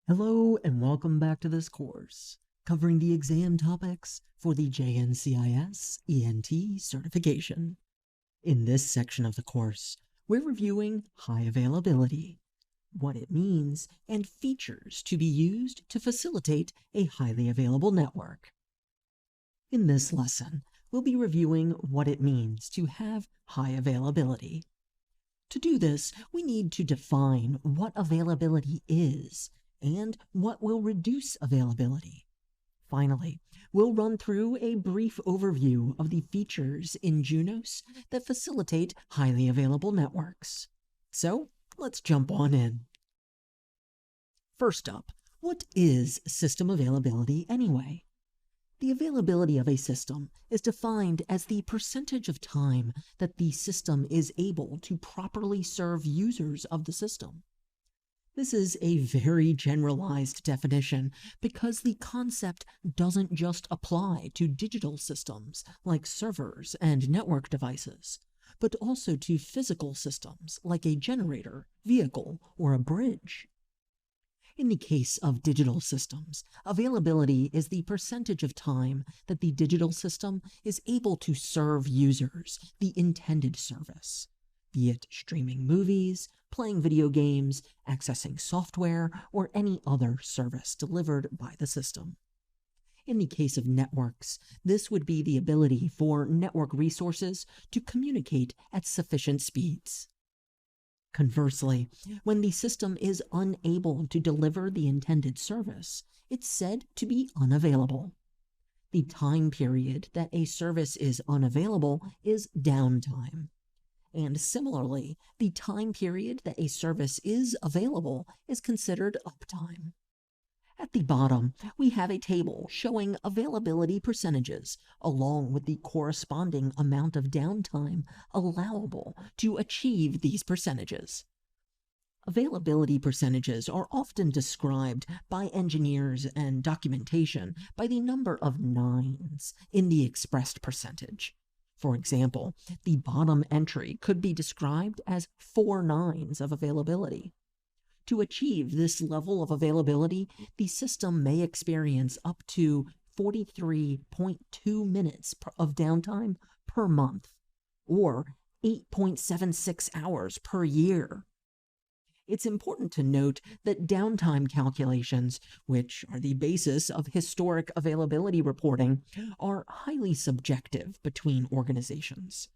Hello and welcome back to this course, covering the exam topics for the JNCIS ENT certification. In this section of the course, we're reviewing high availability, what it means, and features to be used to facilitate a highly available network. In this lesson, we'll be reviewing what it means to have high availability. To do this, we need to define what availability is and what will reduce availability. Finally, we'll run through a brief overview of the features in Junos that facilitate highly available networks. So, let's jump on in. First up, what is system availability anyway? The availability of a system is defined as the percentage of time that the system is able to properly serve users of the system. This is a very generalized definition because the concept doesn't just apply to digital systems like servers and network devices, but also to physical systems like a generator, vehicle, or a bridge. In the case of digital systems, availability is the percentage of time that the digital system is able to serve users the intended service, be it streaming movies, playing video games, accessing software, or any other service delivered by the system. In the case of networks, this would be the ability for network resources to communicate at sufficient speeds. Conversely, when the system is unable to deliver the intended service, it's said to be unavailable. The time period that a service is unavailable is downtime. And similarly, the time period that a service is available is considered uptime. At the bottom, we have a table showing availability percentages along with the corresponding amount of downtime allowable to achieve these percentages. Availability percentages are often described by engineers and documentation by the number of nines in the expressed percentage. For example, the bottom entry could be described as 4 nines of availability. To achieve this level of availability, the system may experience up to 43.2 minutes of downtime per month, or 8.76 hours per year. It's important to note that downtime calculations, which are the basis of historic availability reporting, are highly subjective between organizations.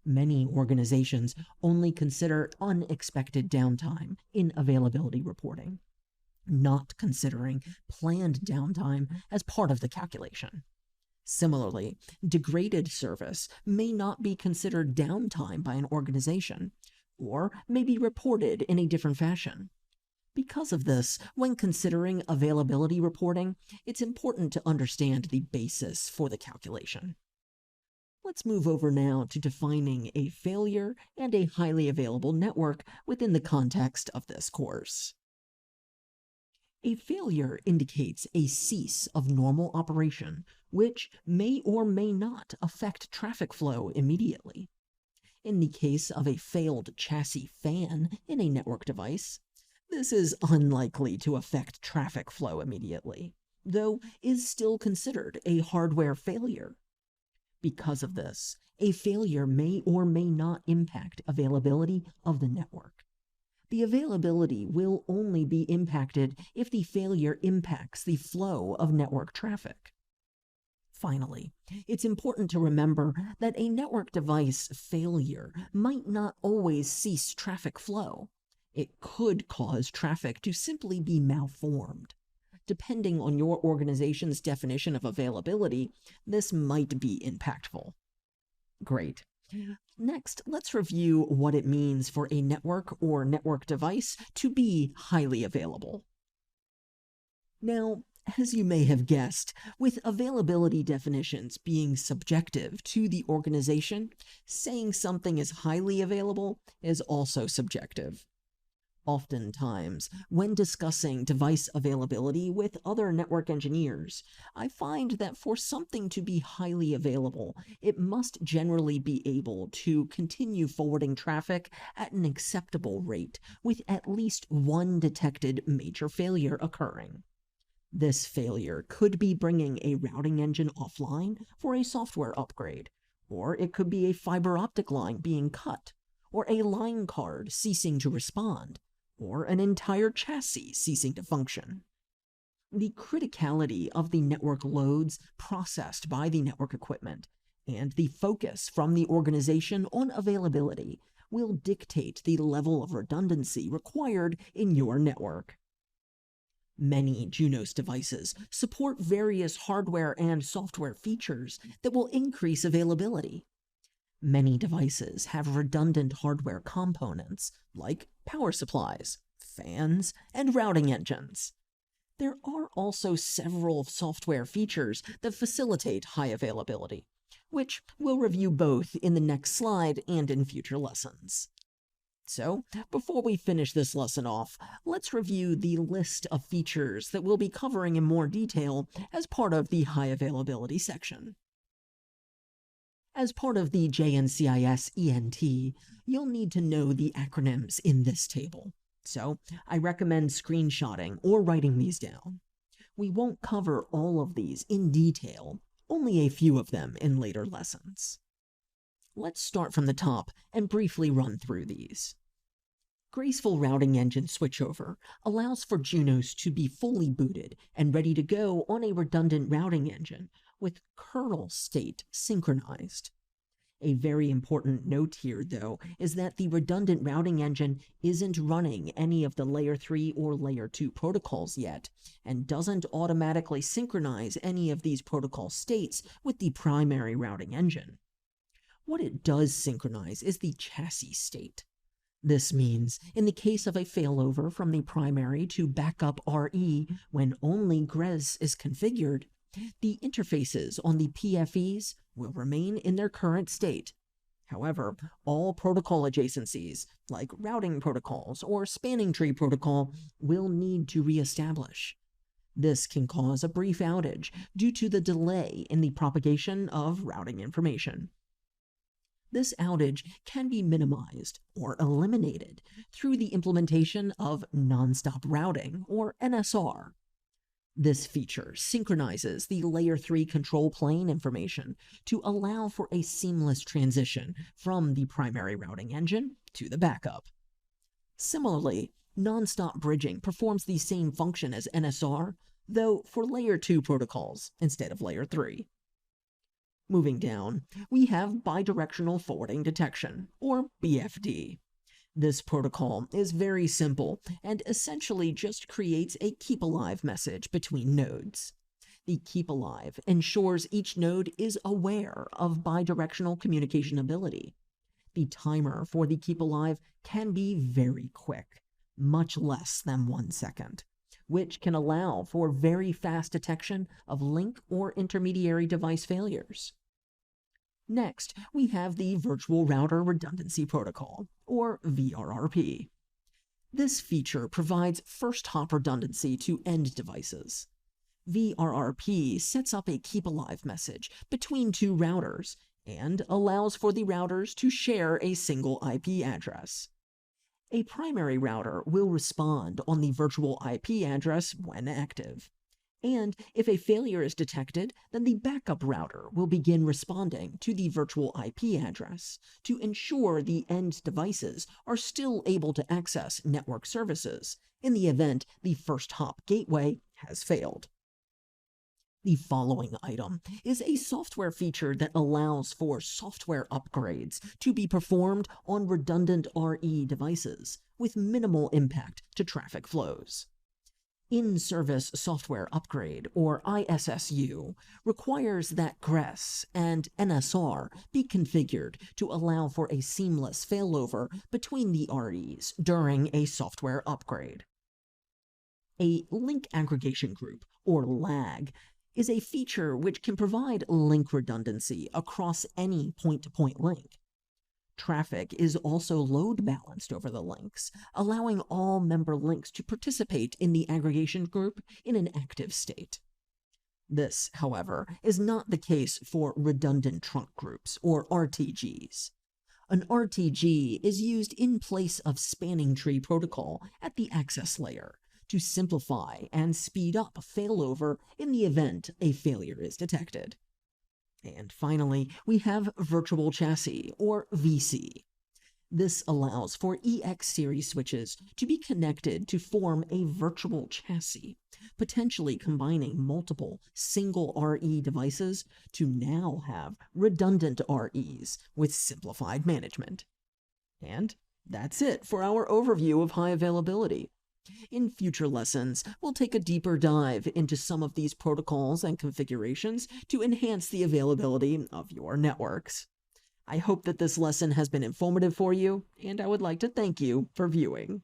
Many organizations only consider unexpected downtime in availability reporting, not considering planned downtime as part of the calculation. Similarly, degraded service may not be considered downtime by an organization, or may be reported in a different fashion. Because of this, when considering availability reporting, it's important to understand the basis for the calculation. Let's move over now to defining a failure and a highly available network within the context of this course. A failure indicates a cease of normal operation, which may or may not affect traffic flow immediately. In the case of a failed chassis fan in a network device, this is unlikely to affect traffic flow immediately, though is still considered a hardware failure. Because of this, a failure may or may not impact availability of the network. The availability will only be impacted if the failure impacts the flow of network traffic. Finally, it's important to remember that a network device failure might not always cease traffic flow. It could cause traffic to simply be malformed. Depending on your organization's definition of availability, this might be impactful. Great. Next, let's review what it means for a network or network device to be highly available. Now, as you may have guessed, with availability definitions being subjective to the organization, saying something is highly available is also subjective. Oftentimes, when discussing device availability with other network engineers, I find that for something to be highly available, it must generally be able to continue forwarding traffic at an acceptable rate, with at least one detected major failure occurring. This failure could be bringing a routing engine offline for a software upgrade, or it could be a fiber optic line being cut, or a line card ceasing to respond, or an entire chassis ceasing to function. The criticality of the network loads processed by the network equipment and the focus from the organization on availability will dictate the level of redundancy required in your network. Many Junos devices support various hardware and software features that will increase availability. Many devices have redundant hardware components like power supplies, fans, and routing engines. There are also several software features that facilitate high availability, which we'll review both in the next slide and in future lessons. So, before we finish this lesson off, let's review the list of features that we'll be covering in more detail as part of the high availability section. As part of the JNCIS ENT, you'll need to know the acronyms in this table, so I recommend screenshotting or writing these down. We won't cover all of these in detail, only a few of them in later lessons. Let's start from the top and briefly run through these. Graceful Routing Engine Switchover allows for Junos to be fully booted and ready to go on a redundant routing engine with kernel state synchronized. A very important note here, though, is that the redundant routing engine isn't running any of the Layer 3 or Layer 2 protocols yet, and doesn't automatically synchronize any of these protocol states with the primary routing engine. What it does synchronize is the chassis state. This means, in the case of a failover from the primary to backup RE when only GRES is configured, the interfaces on the PFEs will remain in their current state. However, all protocol adjacencies, like routing protocols or spanning tree protocol, will need to reestablish. This can cause a brief outage due to the delay in the propagation of routing information. This outage can be minimized or eliminated through the implementation of nonstop routing, or NSR. This feature synchronizes the Layer 3 control plane information to allow for a seamless transition from the primary routing engine to the backup. Similarly, nonstop bridging performs the same function as NSR, though for Layer 2 protocols instead of Layer 3. Moving down, we have Bidirectional Forwarding Detection, or BFD. This protocol is very simple and essentially just creates a keep alive message between nodes. The keep alive ensures each node is aware of bidirectional communication ability. The timer for the keep alive can be very quick, much less than 1 second, which can allow for very fast detection of link or intermediary device failures. Next, we have the Virtual Router Redundancy Protocol, or VRRP. This feature provides first-hop redundancy to end devices. VRRP sets up a keep-alive message between two routers and allows for the routers to share a single IP address. A primary router will respond on the virtual IP address when active. And if a failure is detected, then the backup router will begin responding to the virtual IP address to ensure the end devices are still able to access network services in the event the first hop gateway has failed. The following item is a software feature that allows for software upgrades to be performed on redundant RE devices with minimal impact to traffic flows. In-Service Software Upgrade, or ISSU, requires that GRES and NSR be configured to allow for a seamless failover between the REs during a software upgrade. A Link Aggregation Group, or LAG, is a feature which can provide link redundancy across any point-to-point link. Traffic is also load balanced over the links, allowing all member links to participate in the aggregation group in an active state. This, however, is not the case for redundant trunk groups, or RTGs. An RTG is used in place of spanning tree protocol at the access layer to simplify and speed up failover in the event a failure is detected. And finally, we have Virtual Chassis, or VC. This allows for EX series switches to be connected to form a virtual chassis, potentially combining multiple single RE devices to now have redundant REs with simplified management. And that's it for our overview of high availability. In future lessons, we'll take a deeper dive into some of these protocols and configurations to enhance the availability of your networks. I hope that this lesson has been informative for you, and I would like to thank you for viewing.